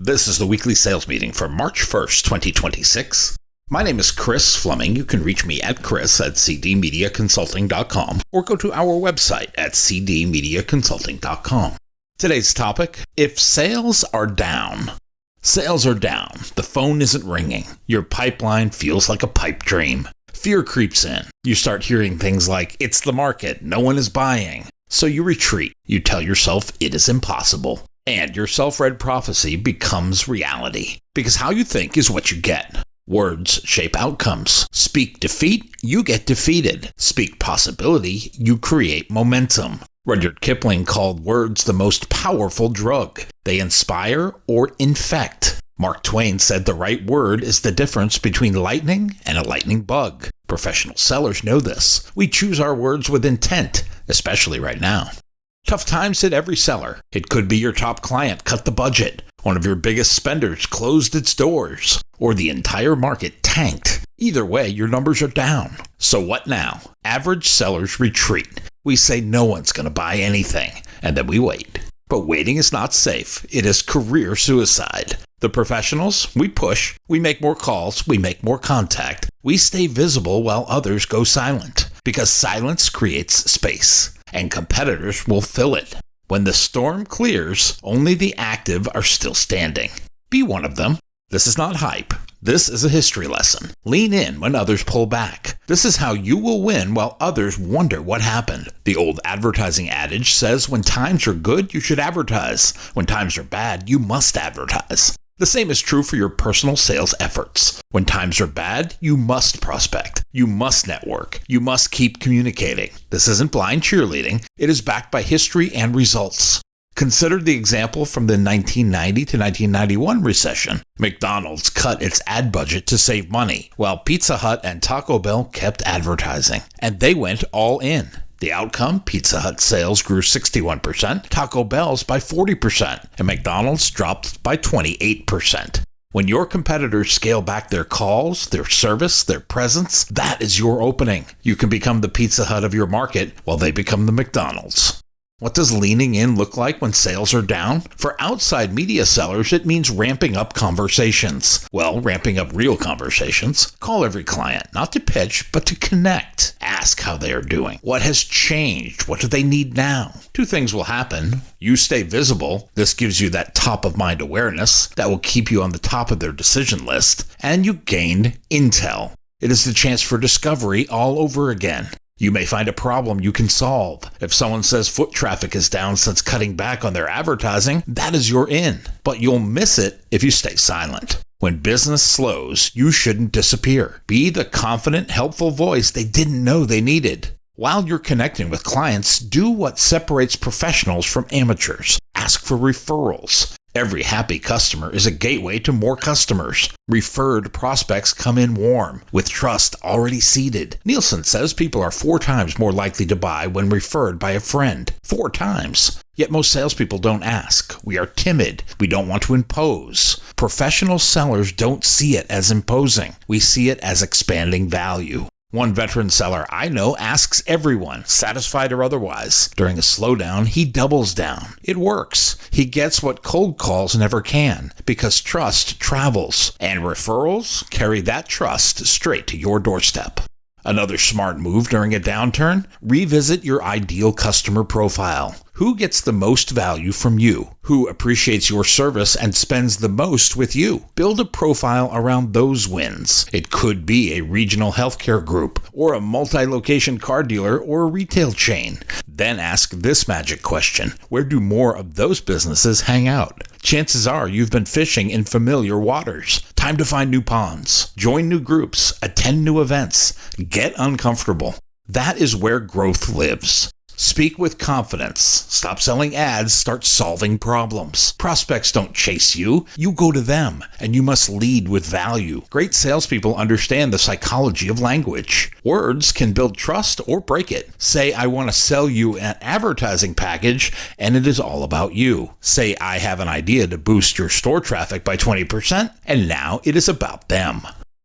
This is the weekly sales meeting for March 1st, 2026. My name is Chris Fleming. You can reach me at chris@cdmediaconsulting.com or go to our website at cdmediaconsulting.com. Today's topic, if sales are down. Sales are down. The phone isn't ringing. Your pipeline feels like a pipe dream. Fear creeps in. You start hearing things like, it's the market, no one is buying. So you retreat. You tell yourself it is impossible. And your self-read prophecy becomes reality. Because how you think is what you get. Words shape outcomes. Speak defeat, you get defeated. Speak possibility, you create momentum. Rudyard Kipling called words the most powerful drug. They inspire or infect. Mark Twain said the right word is the difference between lightning and a lightning bug. Professional sellers know this. We choose our words with intent, especially right now. Tough times hit every seller. It could be your top client cut the budget, one of your biggest spenders closed its doors, or the entire market tanked. Either way, your numbers are down. So what now? Average sellers retreat. We say no one's going to buy anything, and then we wait. But waiting is not safe. It is career suicide. The professionals, we push, we make more calls, we make more contact. We stay visible while others go silent, because silence creates space, and competitors will fill it. When the storm clears, only the active are still standing. Be one of them. This is not hype. This is a history lesson. Lean in when others pull back. This is how you will win while others wonder what happened. The old advertising adage says when times are good, you should advertise. When times are bad, you must advertise. The same is true for your personal sales efforts. When times are bad, you must prospect. You must network. You must keep communicating. This isn't blind cheerleading. It is backed by history and results. Consider the example from the 1990 to 1991 recession. McDonald's cut its ad budget to save money, while Pizza Hut and Taco Bell kept advertising. And they went all in. The outcome, Pizza Hut sales grew 61%, Taco Bell's by 40%, and McDonald's dropped by 28%. When your competitors scale back their calls, their service, their presence, that is your opening. You can become the Pizza Hut of your market while they become the McDonald's. What does leaning in look like when sales are down? For outside media sellers, it means ramping up conversations. Well, ramping up real conversations. Call every client, not to pitch, but to connect. Ask how they are doing. What has changed? What do they need now? Two things will happen. You stay visible. This gives you that top-of-mind awareness that will keep you on the top of their decision list. And you gain intel. It is the chance for discovery all over again. You may find a problem you can solve. If someone says foot traffic is down since cutting back on their advertising, that is your in. But you'll miss it if you stay silent. When business slows, you shouldn't disappear. Be the confident, helpful voice they didn't know they needed. While you're connecting with clients, do what separates professionals from amateurs. Ask for referrals. Every happy customer is a gateway to more customers. Referred prospects come in warm, with trust already seeded. Nielsen says people are 4 times more likely to buy when referred by a friend. 4 times. Yet most salespeople don't ask. We are timid. We don't want to impose. Professional sellers don't see it as imposing. We see it as expanding value. One veteran seller I know asks everyone, satisfied or otherwise. During a slowdown, he doubles down. It works. He gets what cold calls never can, because trust travels, and referrals carry that trust straight to your doorstep. Another smart move during a downturn? Revisit your ideal customer profile. Who gets the most value from you? Who appreciates your service and spends the most with you? Build a profile around those wins. It could be a regional healthcare group, or a multi-location car dealer, or a retail chain. Then ask this magic question. Where do more of those businesses hang out? Chances are you've been fishing in familiar waters. Time to find new ponds. Join new groups. Attend new events. Get uncomfortable. That is where growth lives. Speak with confidence. Stop selling ads. Start solving problems. Prospects don't chase you. You go to them, and you must lead with value. Great salespeople understand the psychology of language. Words can build trust or break it. Say, I want to sell you an advertising package, and it is all about you. Say, I have an idea to boost your store traffic by 20%, and now it is about them.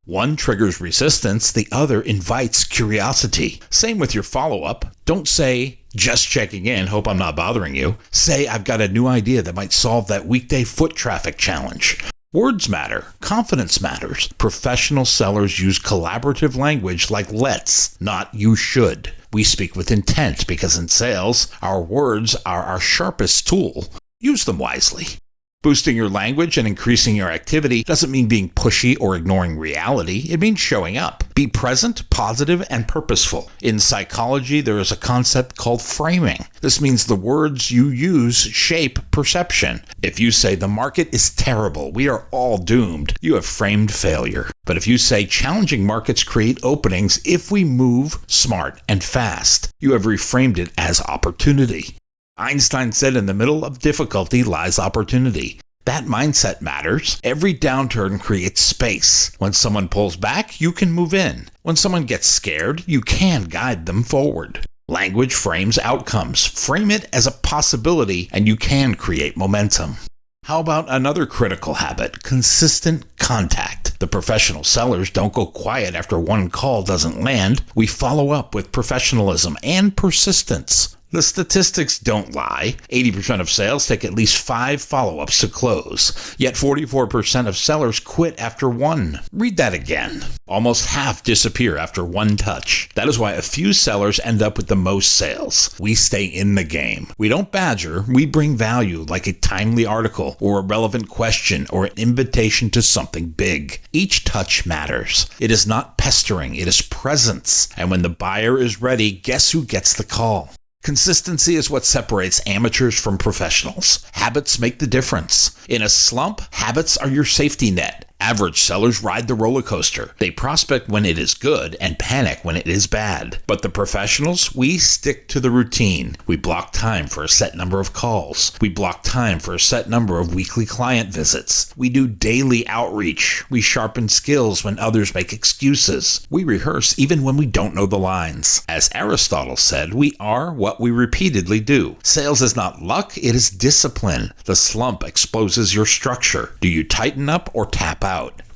One triggers resistance, the other invites curiosity. Same with your follow-up. Don't say, just checking in, hope I'm not bothering you. Say, I've got a new idea that might solve that weekday foot traffic challenge. Words matter. Confidence matters. Professional sellers use collaborative language like let's, not you should. We speak with intent because in sales, our words are our sharpest tool. Use them wisely. Boosting your language and increasing your activity doesn't mean being pushy or ignoring reality. It means showing up. Be present, positive, and purposeful. In psychology, there is a concept called framing. This means the words you use shape perception. If you say the market is terrible, we are all doomed, you have framed failure. But if you say challenging markets create openings if we move smart and fast, you have reframed it as opportunity. Einstein said in the middle of difficulty lies opportunity. That mindset matters. Every downturn creates space. When someone pulls back, you can move in. When someone gets scared, you can guide them forward. Language frames outcomes. Frame it as a possibility, and you can create momentum. How about another critical habit? Consistent contact. The professional sellers don't go quiet after one call doesn't land. We follow up with professionalism and persistence. The statistics don't lie. 80% of sales take at least 5 follow-ups to close, yet 44% of sellers quit after 1. Read that again. Almost half disappear after 1 touch. That is why a few sellers end up with the most sales. We stay in the game. We don't badger, we bring value like a timely article or a relevant question or an invitation to something big. Each touch matters. It is not pestering, it is presence. And when the buyer is ready, guess who gets the call? Consistency is what separates amateurs from professionals. Habits make the difference. In a slump, habits are your safety net. Average sellers ride the roller coaster. They prospect when it is good and panic when it is bad. But the professionals, we stick to the routine. We block time for a set number of calls. We block time for a set number of weekly client visits. We do daily outreach. We sharpen skills when others make excuses. We rehearse even when we don't know the lines. As Aristotle said, we are what we repeatedly do. Sales is not luck, it is discipline. The slump exposes your structure. Do you tighten up or tap out?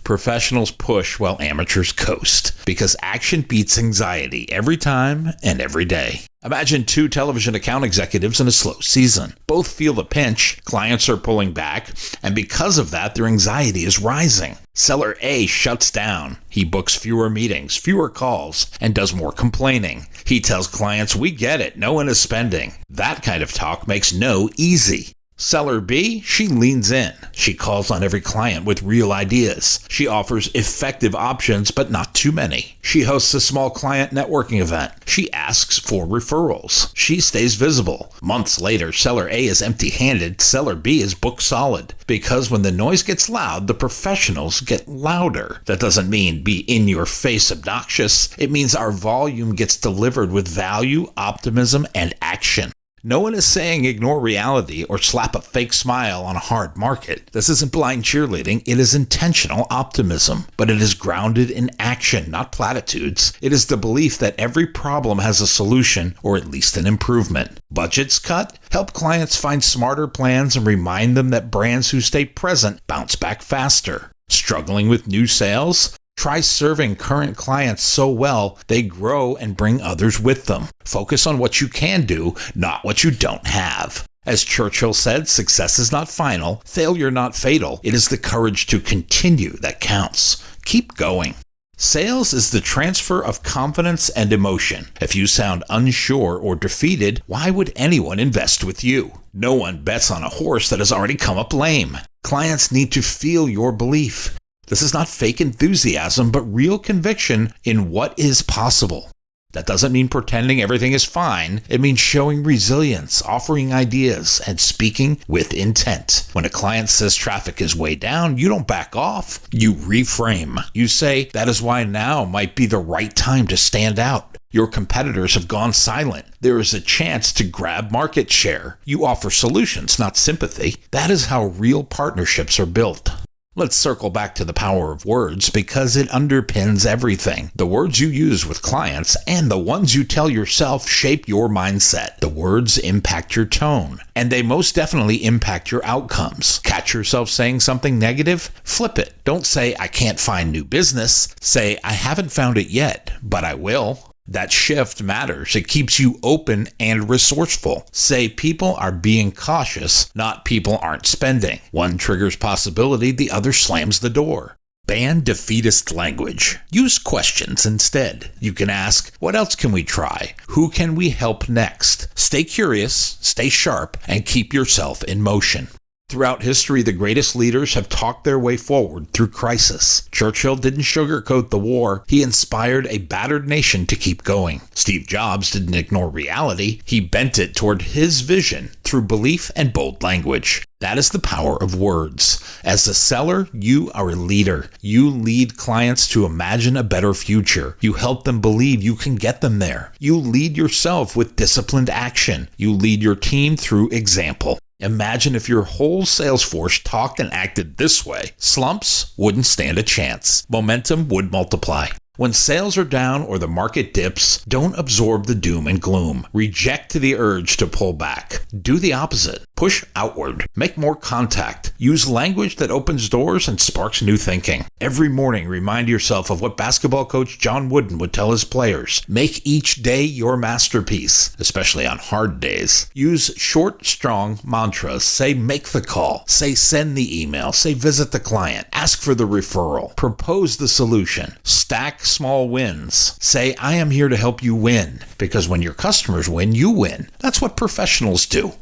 Professionals push while amateurs coast, because action beats anxiety every time and every day. Imagine 2 television account executives in a slow season. Both feel the pinch, clients are pulling back, and because of that, their anxiety is rising. Seller A shuts down. He books fewer meetings, fewer calls, and does more complaining. He tells clients, we get it, no one is spending. That kind of talk makes no easy. Seller B, she leans in. She calls on every client with real ideas. She offers effective options, but not too many. She hosts a small client networking event. She asks for referrals. She stays visible. Months later, Seller A is empty-handed. Seller B is booked solid. Because when the noise gets loud, the professionals get louder. That doesn't mean be in-your-face obnoxious. It means our volume gets delivered with value, optimism, and action. No one is saying ignore reality or slap a fake smile on a hard market. This isn't blind cheerleading, it is intentional optimism. But it is grounded in action, not platitudes. It is the belief that every problem has a solution, or at least an improvement. Budgets cut? Help clients find smarter plans and remind them that brands who stay present bounce back faster. Struggling with new sales? Try serving current clients so well they grow and bring others with them. Focus on what you can do, not what you don't have. As Churchill said, success is not final, failure not fatal. It is the courage to continue that counts. Keep going. Sales is the transfer of confidence and emotion. If you sound unsure or defeated, why would anyone invest with you? No one bets on a horse that has already come up lame. Clients need to feel your belief. This is not fake enthusiasm, but real conviction in what is possible. That doesn't mean pretending everything is fine. It means showing resilience, offering ideas, and speaking with intent. When a client says traffic is way down, you don't back off. You reframe. You say, that is why now might be the right time to stand out. Your competitors have gone silent. There is a chance to grab market share. You offer solutions, not sympathy. That is how real partnerships are built. Let's circle back to the power of words because it underpins everything. The words you use with clients and the ones you tell yourself shape your mindset. The words impact your tone, and they most definitely impact your outcomes. Catch yourself saying something negative? Flip it. Don't say, I can't find new business. Say, I haven't found it yet, but I will. That shift matters. It keeps you open and resourceful. Say people are being cautious, not people aren't spending. One triggers possibility, the other slams the door. Ban defeatist language. Use questions instead. You can ask, what else can we try? Who can we help next? Stay curious, stay sharp, and keep yourself in motion. Throughout history, the greatest leaders have talked their way forward through crisis. Churchill didn't sugarcoat the war. He inspired a battered nation to keep going. Steve Jobs didn't ignore reality. He bent it toward his vision through belief and bold language. That is the power of words. As a seller, you are a leader. You lead clients to imagine a better future. You help them believe you can get them there. You lead yourself with disciplined action. You lead your team through example. Imagine if your whole sales force talked and acted this way. Slumps wouldn't stand a chance. Momentum would multiply. When sales are down or the market dips, don't absorb the doom and gloom. Reject the urge to pull back. Do the opposite. Push outward. Make more contact. Use language that opens doors and sparks new thinking. Every morning, remind yourself of what basketball coach John Wooden would tell his players. Make each day your masterpiece, especially on hard days. Use short, strong mantras. Say, make the call. Say, send the email. Say, visit the client. Ask for the referral. Propose the solution. Stack small wins. Say, I am here to help you win. Because when your customers win, you win. That's what professionals do.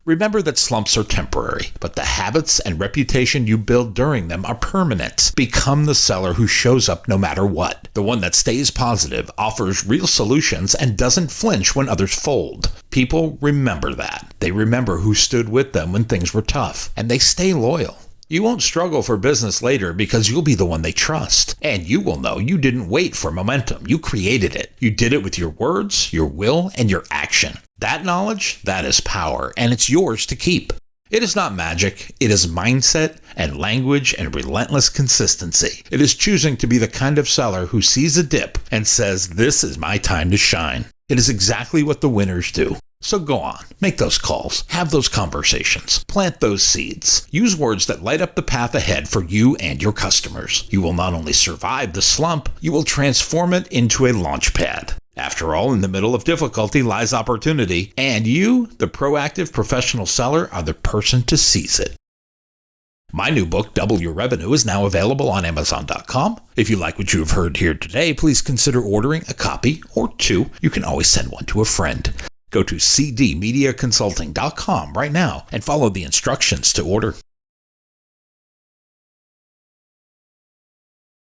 Remember that slumps are temporary, but the habits and reputation you build during them are permanent. Become the seller who shows up no matter what. The one that stays positive, offers real solutions, and doesn't flinch when others fold. People remember that. They remember who stood with them when things were tough, and they stay loyal. You won't struggle for business later because you'll be the one they trust. And you will know you didn't wait for momentum. You created it. You did it with your words, your will, and your action. That knowledge, that is power, and it's yours to keep. It is not magic. It is mindset and language and relentless consistency. It is choosing to be the kind of seller who sees a dip and says, this is my time to shine. It is exactly what the winners do. So go on, make those calls, have those conversations, plant those seeds. Use words that light up the path ahead for you and your customers. You will not only survive the slump, you will transform it into a launch pad. After all, in the middle of difficulty lies opportunity, and you, the proactive professional seller, are the person to seize it. My new book, Double Your Revenue, is now available on Amazon.com. If you like what you have heard here today, please consider ordering a copy or two. You can always send one to a friend. Go to cdmediaconsulting.com right now and follow the instructions to order.